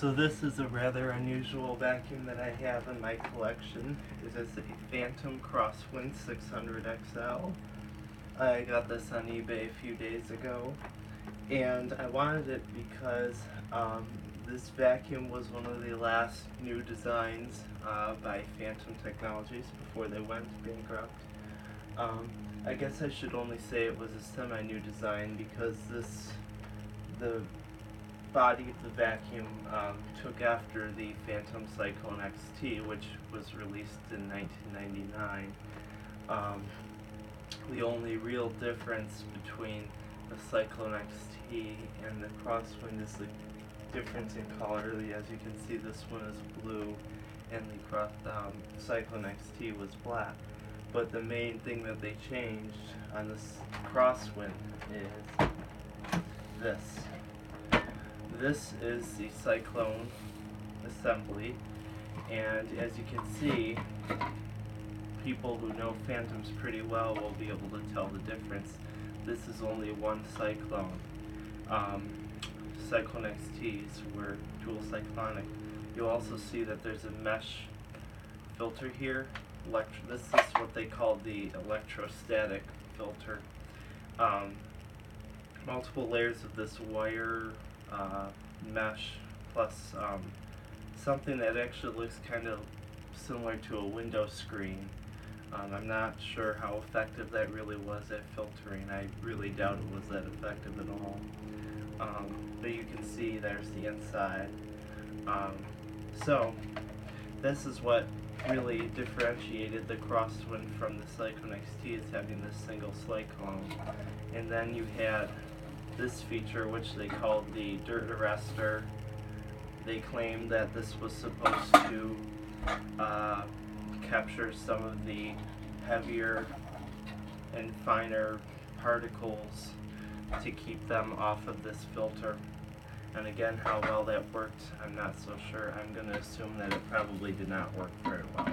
So this is a rather unusual vacuum that I have in my collection. It is a Fantom Crosswind 600 XL. I got this on eBay a few days ago, and I wanted it because this vacuum was one of the last new designs by Fantom Technologies before they went bankrupt. I guess I should only say it was a semi-new design because the body of the vacuum took after the Fantom Cyclone XT, which was released in 1999. The only real difference between the Cyclone XT and the Crosswind is the difference in color. As you can see, this one is blue and the Cyclone XT was black. But the main thing that they changed on this Crosswind is this. This is the Cyclone Assembly, and as you can see, people who know Fantoms pretty well will be able to tell the difference. This is only one cyclone. Cyclone XTs were dual cyclonic. You'll also see that there's a mesh filter here. This is what they call the electrostatic filter. Multiple layers of this wire mesh plus something that actually looks kind of similar to a window screen. I'm not sure how effective that really was at filtering. I really doubt it was that effective at all. But you can see there's the inside. So this is what really differentiated the Crosswind from the Cyclone XT, is having this single cyclone. And then you had this feature, which they called the Dirt Arrestor. They claimed that this was supposed to capture some of the heavier and finer particles to keep them off of this filter. And again, how well that worked, I'm not so sure. I'm going to assume that it probably did not work very well.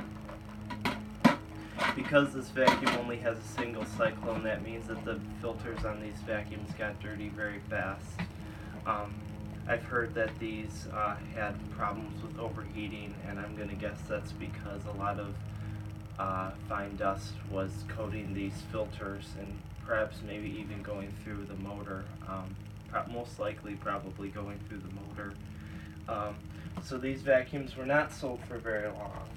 Because this vacuum only has a single cyclone, that means that the filters on these vacuums got dirty very fast. I've heard that these had problems with overheating, and I'm going to guess that's because a lot of fine dust was coating these filters and perhaps maybe even going through the motor. Most likely probably going through the motor. So these vacuums were not sold for very long,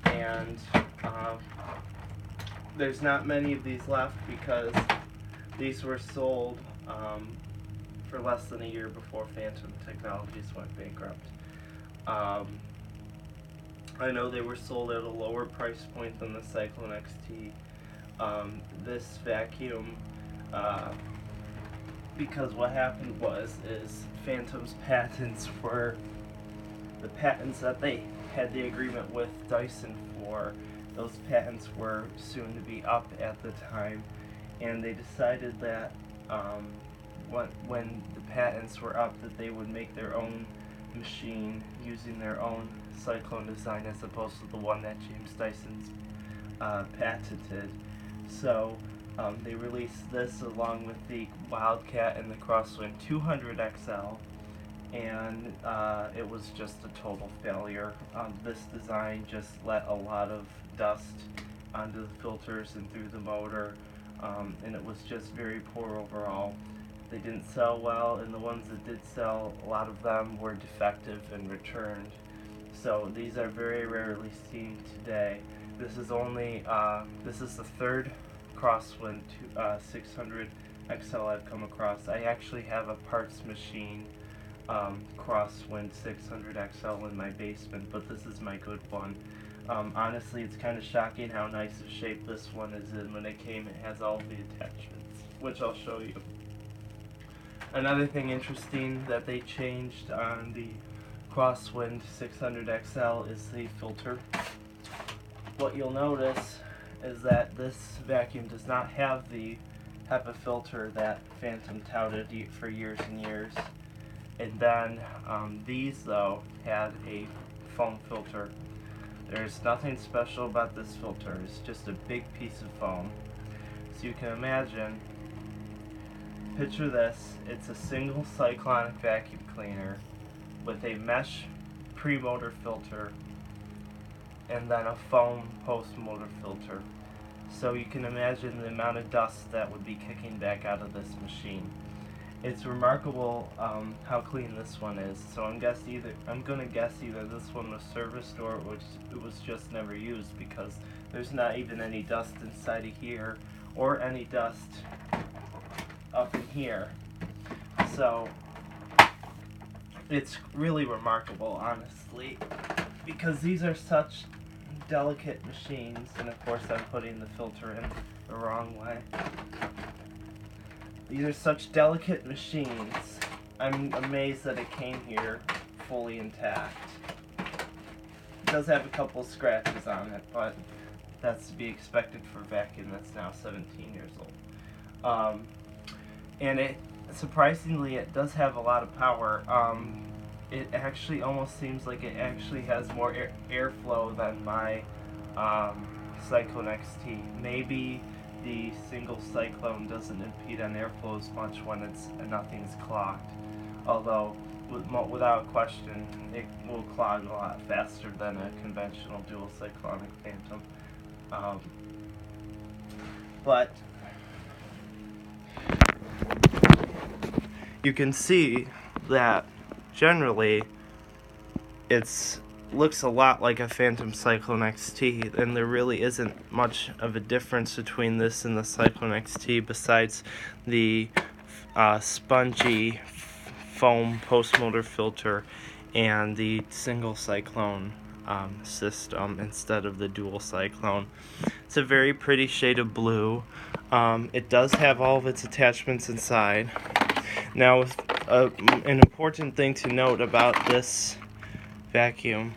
and there's not many of these left because these were sold for less than a year before Fantom Technologies went bankrupt. I know they were sold at a lower price point than the Cyclone XT. This vacuum, because what happened is Fantom's patents were the patents that they had the agreement with Dyson for. Those patents were soon to be up at the time, and they decided that when the patents were up, that they would make their own machine using their own cyclone design as opposed to the one that James Dyson's patented. So they released this along with the Wildcat and the Crosswind 200 XL, and it was just a total failure. This design just let a lot of dust onto the filters and through the motor, and it was just very poor overall. They didn't sell well, and the ones that did sell, a lot of them were defective and returned. So these are very rarely seen today. This is the third Crosswind 600 XL I've come across. I actually have a parts machine Crosswind 600 XL in my basement, but this is my good one. Honestly, it's kind of shocking how nice of shape this one is in. When it came, it has all the attachments, which I'll show you. Another thing interesting that they changed on the Crosswind 600 XL is the filter. What you'll notice is that this vacuum does not have the Hepa filter that Fantom touted for years and years. And then these, though, had a foam filter. There's nothing special about this filter. It's just a big piece of foam. So you can imagine, picture this, it's a single cyclonic vacuum cleaner with a mesh pre-motor filter and then a foam post-motor filter. So you can imagine the amount of dust that would be kicking back out of this machine. It's remarkable how clean this one is. So I'm gonna guess either this one was serviced or it was just never used, because there's not even any dust inside of here or any dust up in here. So it's really remarkable, honestly, because these are such delicate machines, and of course I'm putting the filter in the wrong way. These are such delicate machines. I'm amazed that it came here fully intact. It does have a couple scratches on it, but that's to be expected for a vacuum that's now 17 years old. And surprisingly, it does have a lot of power. It actually almost seems like it actually has more airflow than my Cyclone XT. Maybe the single Cyclone doesn't impede on airflow as much when nothing's clogged. Although, without question, it will clog a lot faster than a conventional dual cyclonic Fantom. But you can see that generally it looks a lot like a Fantom Cyclone XT, and there really isn't much of a difference between this and the Cyclone XT besides the spongy foam post-motor filter and the single Cyclone system instead of the dual Cyclone. It's a very pretty shade of blue. It does have all of its attachments inside. Now, an important thing to note about this vacuum,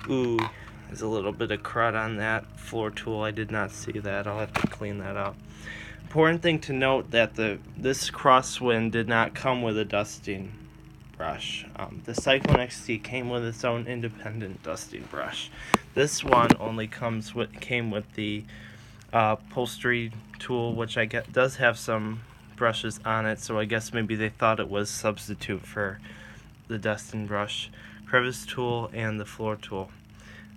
there's a little bit of crud on that floor tool. I did not see that. I'll have to clean that up. Important thing to note that this Crosswind did not come with a dusting brush. The Cyclone XT came with its own independent dusting brush. This one only came with the upholstery tool, which I get does have some brushes on it, so I guess maybe they thought it was substitute for the dusting brush, crevice tool, and the floor tool.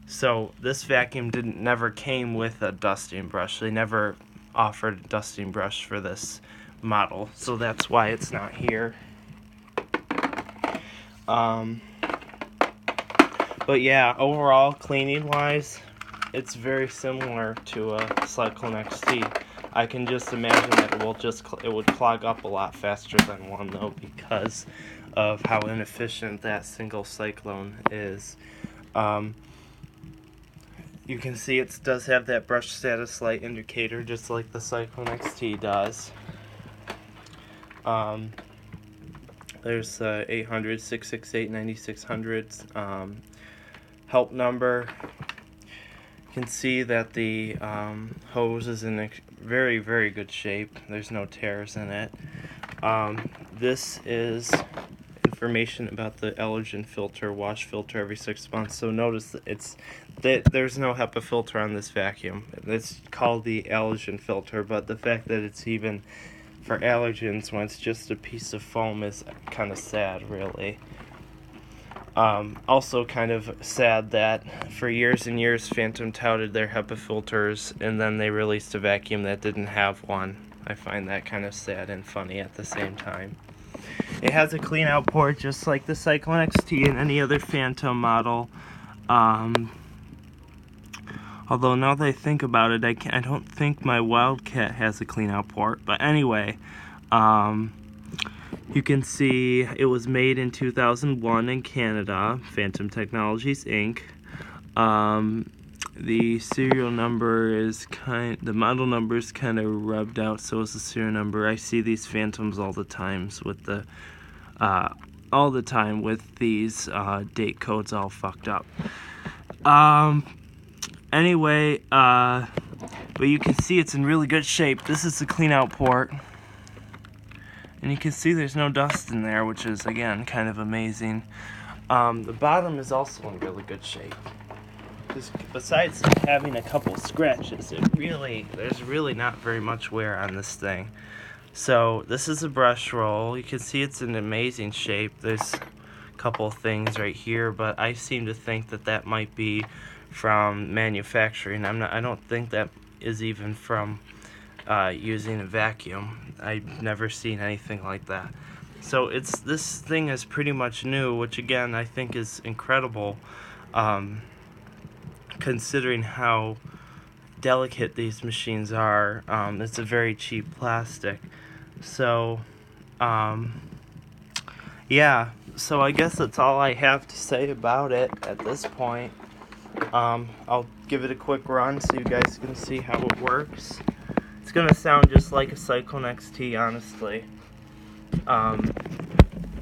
So this vacuum never came with a dusting brush. They never offered a dusting brush for this model, so that's why it's not here. But yeah, overall, cleaning wise, it's very similar to a Cyclone XT. I can just imagine that it would clog up a lot faster than one, though, because of how inefficient that single Cyclone is. You can see it does have that brush status light indicator, just like the Cyclone XT does. There's 800-668-9600 help number. You can see that the hose is in very, very good shape. There's no tears in it. This is information about the allergen filter, wash filter every 6 months. So notice that there's no Hepa filter on this vacuum. It's called the allergen filter, but the fact that it's even for allergens when it's just a piece of foam is kind of sad, really. Also kind of sad that for years and years Fantom touted their Hepa filters, and then they released a vacuum that didn't have one. I find that kind of sad and funny at the same time. It has a clean out port just like the Cyclone XT and any other Fantom model. Although now that I think about it, I don't think my Wildcat has a clean out port. But anyway, you can see it was made in 2001 in Canada, Fantom Technologies Inc. The serial number is the model number is kind of rubbed out, so is the serial number. I see these Fantoms all the time with these date codes all fucked up. Anyway, but you can see it's in really good shape. This is the clean out port. And you can see there's no dust in there, which is, again, kind of amazing. The bottom is also in really good shape. Besides having a couple scratches, there's really not very much wear on this thing. So this is a brush roll. You can see it's in amazing shape. There's couple things right here, but I seem to think that that might be from manufacturing. I don't think that is even from using a vacuum. I've never seen anything like that. So this thing is pretty much new, which again I think is incredible, considering how delicate these machines are. It's a very cheap plastic. So yeah, so I guess that's all I have to say about it at this point. I'll give it a quick run so you guys can see how it works. It's gonna sound just like a Cyclone XT, honestly.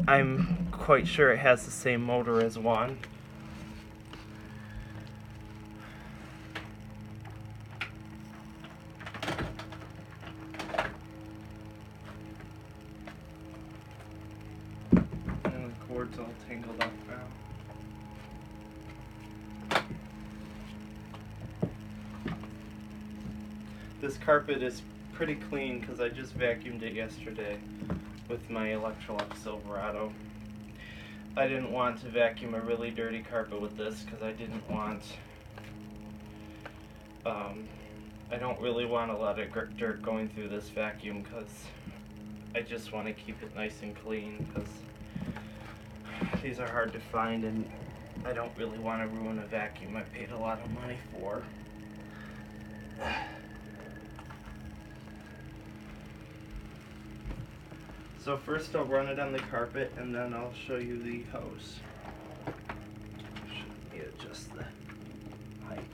I'm quite sure it has the same motor as one. And the cord's all tangled up now. This carpet is pretty clean because I just vacuumed it yesterday with my Electrolux Silverado. I didn't want to vacuum a really dirty carpet with this because I didn't want, I don't really want a lot of dirt going through this vacuum because I just want to keep it nice and clean because these are hard to find and I don't really want to ruin a vacuum I paid a lot of money for. So first I'll run it on the carpet and then I'll show you the hose. Should adjust the height.